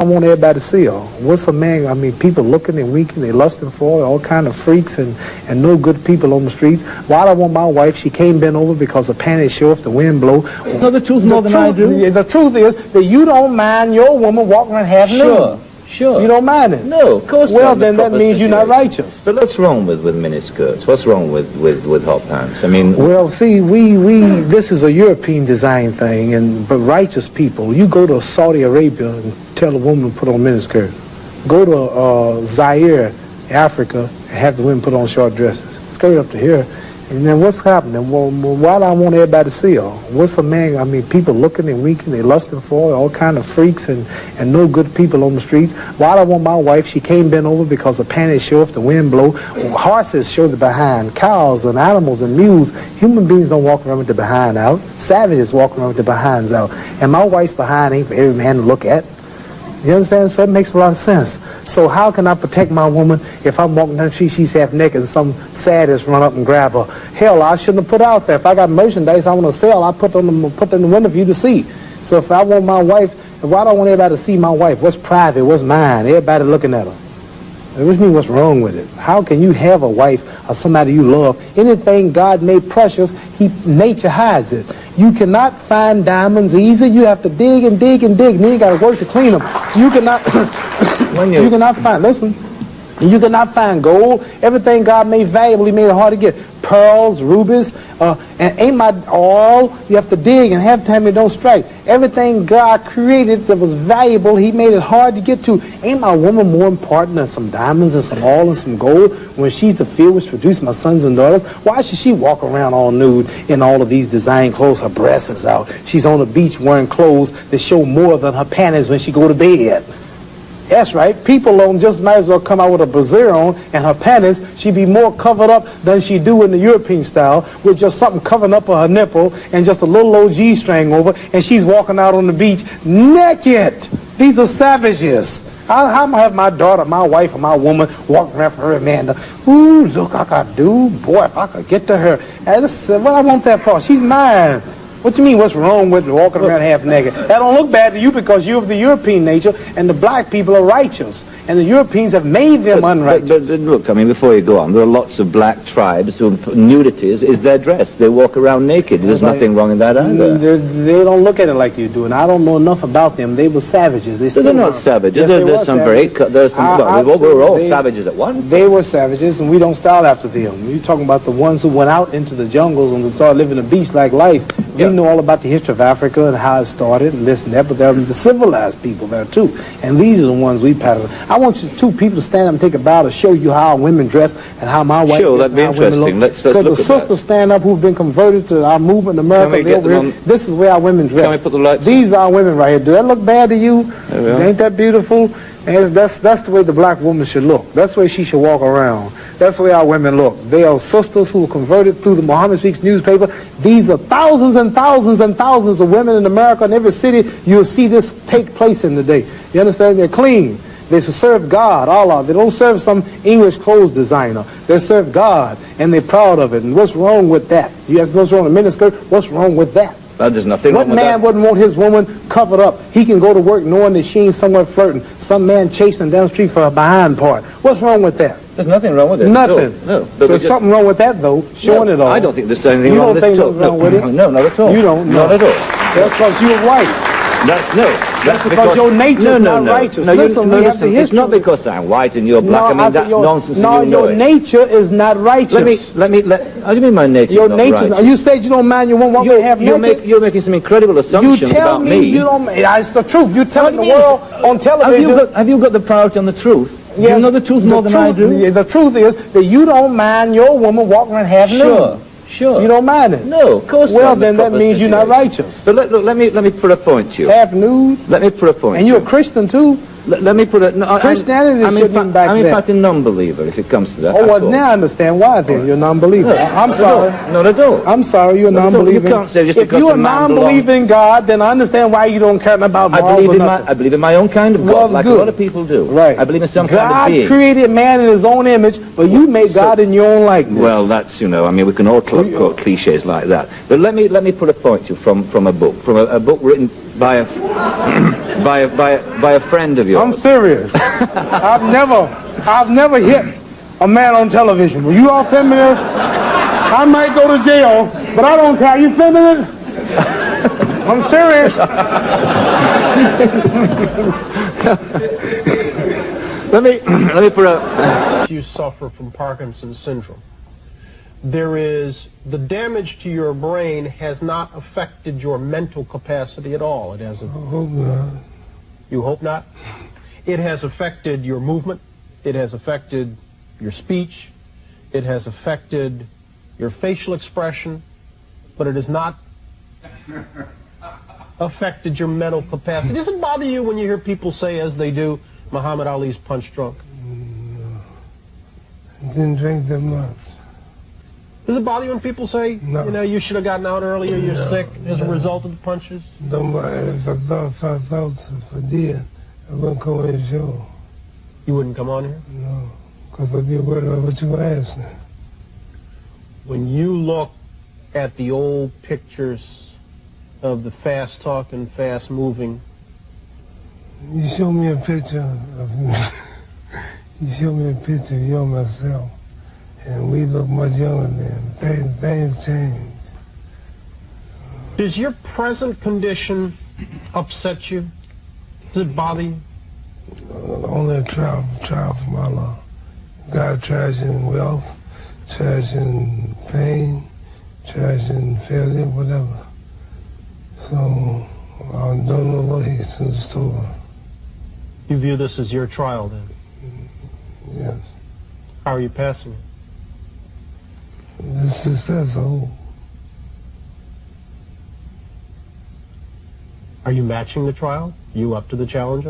I want everybody to see her. What's a man? I mean, people looking and winking, they lusting for her, all kind of freaks and no good people on the streets. Why do I want my wife? She can't bend over because her panties show if the wind blow. You know the truth more than I do? The truth is that you don't mind your woman walking around half nude. Sure. You don't mind it? No, of course not. Well, then that means you're not righteous. But what's wrong with miniskirts? What's wrong with hot pants? I mean... Well, see, this is a European design thing, but righteous people, you go to Saudi Arabia and tell a woman to put on miniskirt. Go to Zaire, Africa, and have the women put on short dresses. Skirt up to here. And then what's happening? Well, why do I want everybody to see her? What's a man? I mean, people looking and winking, they lusting for her, all kind of freaks and no good people on the streets. Why do I want my wife? She can't bend over because her panties show if the wind blow. Horses show the behind. Cows and animals and mules. Human beings don't walk around with the behind out. Savages walk around with the behinds out. And my wife's behind ain't for every man to look at. You understand? So it makes a lot of sense. So how can I protect my woman if I'm walking down the street, she's half naked, and some sadist run up and grab her? Hell, I shouldn't have put out there. If I got merchandise I want to sell, I put it in the window for you to see. So if I want my wife, why do I want everybody to see my wife? What's private? What's mine? Everybody looking at her. Which means what's wrong with it? How can you have a wife or somebody you love? Anything God made precious, nature hides it. You cannot find diamonds easy. You have to dig and dig and dig, and then you got to work to clean them. You cannot, you cannot find, listen, you cannot find gold. Everything God made valuable, he made it hard to get. Pearls, rubies, and ain't my all. You have to dig, and half the time it don't strike. Everything God created that was valuable, he made it hard to get to. Ain't my woman more important than some diamonds and some oil and some gold when she's the field which produced my sons and daughters? Why should she walk around all nude in all of these design clothes? Her breasts is out. She's on the beach wearing clothes that show more than her panties when she go to bed. That's right. People don't just might as well come out with a brassiere on and her panties. She'd be more covered up than she do in the European style with just something covering up her nipple and just a little old G-string over, and she's walking out on the beach naked. These are savages. How am I have my daughter, my wife, or my woman walking around for her Amanda? Ooh, look, I could do. Boy, if I could get to her. What I want that for? She's mine. What do you mean, what's wrong with walking around half naked? That don't look bad to you because you're of the European nature, and the black people are righteous, and the Europeans have made them unrighteous. But look, I mean, before you go on, there are lots of black tribes who nudity is their dress. They walk around naked. There's nothing wrong in that either. They don't look at it like you do, and I don't know enough about them. They were savages. They're not savages. Yes, there's some savages. We were all savages at once. They were savages, and we don't style after them. You're talking about the ones who went out into the jungles and started living a beach-like life. We know all about the history of Africa and how it started and this and that, but there are the civilized people there too. And these are the ones we pattern. I want you two people to stand up and take a bow to show you how women dress and how my wife sure, dress that'd be interesting. Let's look at that. Because the sisters stand up who've been converted to our movement in America. This is where our women dress. Can we put the lights These are women right here. Do that look bad to you? Ain't that beautiful? And that's the way the black woman should look. That's the way she should walk around. That's the way our women look. They are sisters who were converted through the Muhammad Speaks newspaper. These are thousands and thousands and thousands of women in America. In every city, you'll see this take place in the day. You understand? They're clean. They serve God, Allah. They don't serve some English clothes designer. They serve God, and they're proud of it. And what's wrong with that? You ask what's wrong with miniskirt? What's wrong with that? There's nothing wrong with that. What man wouldn't want his woman covered up? He can go to work knowing that she ain't somewhere flirting. Some man chasing down the street for a behind part. What's wrong with that? There's nothing wrong with it. Nothing. No. So there's something wrong with that, though, showing it all. I don't think there's anything wrong with it. You don't think there's wrong with it? No, not at all. You don't? Not at all. That's because you're white. That's because your nature's not righteous. No, listen, it's not because I'm white and you're black. I mean, that's nonsense. No, your nature is not righteous. How do you mean my nature is not righteous? You said you don't mind your woman walking half naked. You're making some incredible assumptions about me. You tell me it's the truth. You're telling the world on television. Have you got the priority on the truth? Yes, you know the truth more than I do? The truth is that you don't mind your woman walking around half nude. Sure. You don't mind it? No, of course not. Well, then that means you're not righteous. But look, let me put a point to you. Half nude? Let me put a point. And you're a Christian too? Let me put it. No, Christianity shouldn't be back there. I'm in fact a non-believer if it comes to that. Oh, well, now I understand why then. You're a non-believer. I'm sorry. Not at all. I'm sorry, you're a non-believer. You can't say just if because you're a non-believer in God, then I understand why you don't care about morals or nothing. I believe in my own kind of God, like a lot of people do. Right. I believe in some kind of being. God created man in his own image, but you made God in your own likeness. Well, that's, I mean, we can all quote cliches like that. But let me put a point to you from a book written by a By a friend of yours? I'm serious. I've never hit a man on television. Were you all filming it? I might go to jail, but I don't care. You filming it? I'm serious. let me put a... You suffer from Parkinson's syndrome. There is, the damage to your brain has not affected your mental capacity at all. It hasn't. I hope not. You hope not? It has affected your movement. It has affected your speech. It has affected your facial expression, but it has not affected your mental capacity. Does it bother you when you hear people say, as they do, Muhammad Ali's punch drunk? No. I didn't drink that much. Does it bother you when people say, no, you know, you should have gotten out earlier, you're sick as a result of the punches? If I did, I wouldn't come on the show. You wouldn't come on here? No, because I'd be worried about what you asked me. When you look at the old pictures of the fast-talking, fast-moving... You show me a picture of me. You show me a picture of you and myself, and we look much younger then. Things change. Does your present condition upset you? Does it bother you? Only a trial from Allah. God tries you in wealth, tries you in pain, tries you in failure, whatever. So I don't know what he's in store. You view this as your trial then? Yes. How are you passing it? The success, Are you matching the trial? You up to the challenge?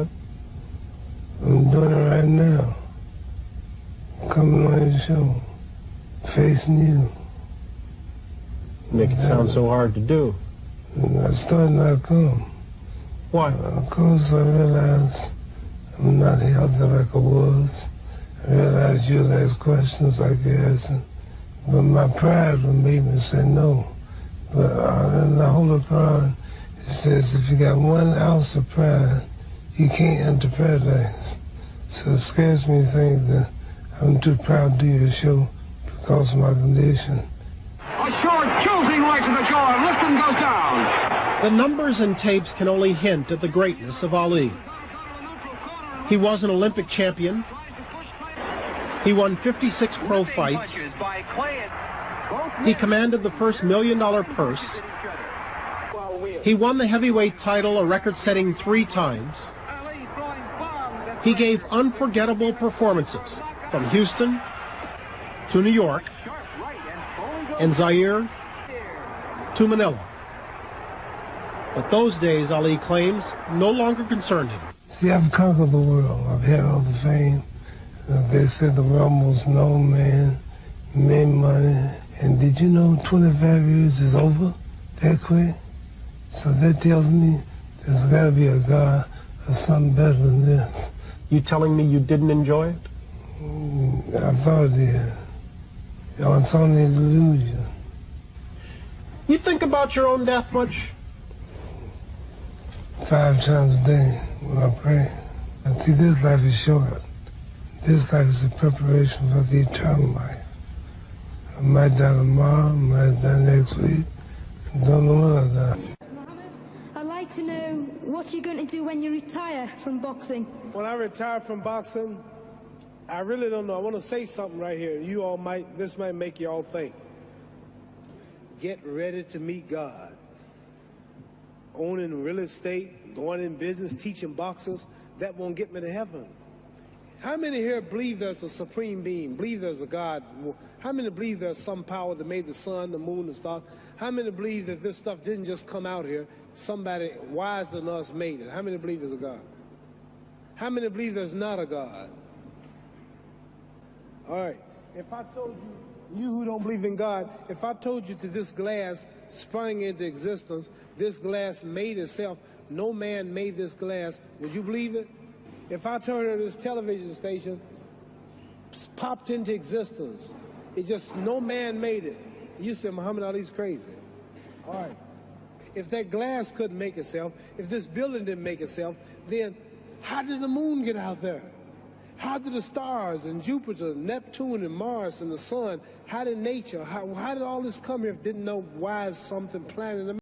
I'm doing it right now. Coming on your show, facing you. Make it sound so hard to do. And I started not come. Why? Because I realized I'm not healthy like I was. I realized you'll ask questions like you're asking. But my pride would make me say no. But in the Holy Quran, it says if you got 1 ounce of pride, you can't enter paradise. So it scares me to think that I'm too proud to do your show because of my condition. A short, choosing right to the jaw, and Liston goes down. The numbers and tapes can only hint at the greatness of Ali. He was an Olympic champion. He won 56 pro fights. He commanded the first $1 million purse. He won the heavyweight title, a record-setting 3 times. He gave unforgettable performances from Houston to New York and Zaire to Manila. But those days, Ali claims, no longer concerned him. See, I've conquered the world. I've had all the fame. They said the world most known man, made money. And did you know 25 years is over that quick? So that tells me there's got to be a God or something better than this. You telling me you didn't enjoy it? I thought it did. It's only an illusion. You think about your own death much? 5 times a day when I pray. And see, this life is short. This life is a preparation for the eternal life. I might die tomorrow, I might die next week. I don't know when I die. Muhammad, I'd like to know what you're going to do when you retire from boxing. When I retire from boxing, I really don't know. I want to say something right here. This might make you all think. Get ready to meet God. Owning real estate, going in business, teaching boxers, that won't get me to heaven. How many here believe there's a supreme being, believe there's a God? How many believe there's some power that made the sun, the moon, the stars? How many believe that this stuff didn't just come out here? Somebody wiser than us made it. How many believe there's a God? How many believe there's not a God? All right. If I told you who don't believe in God, if I told you that this glass sprang into existence, this glass made itself, no man made this glass, would you believe it? If I told you this television station popped into existence, it just, no man made it, you said Muhammad Ali's crazy. All right. If that glass couldn't make itself, if this building didn't make itself, then how did the moon get out there? How did the stars and Jupiter, Neptune and Mars and the sun, how did nature, how did all this come here if it didn't know why is something planted in the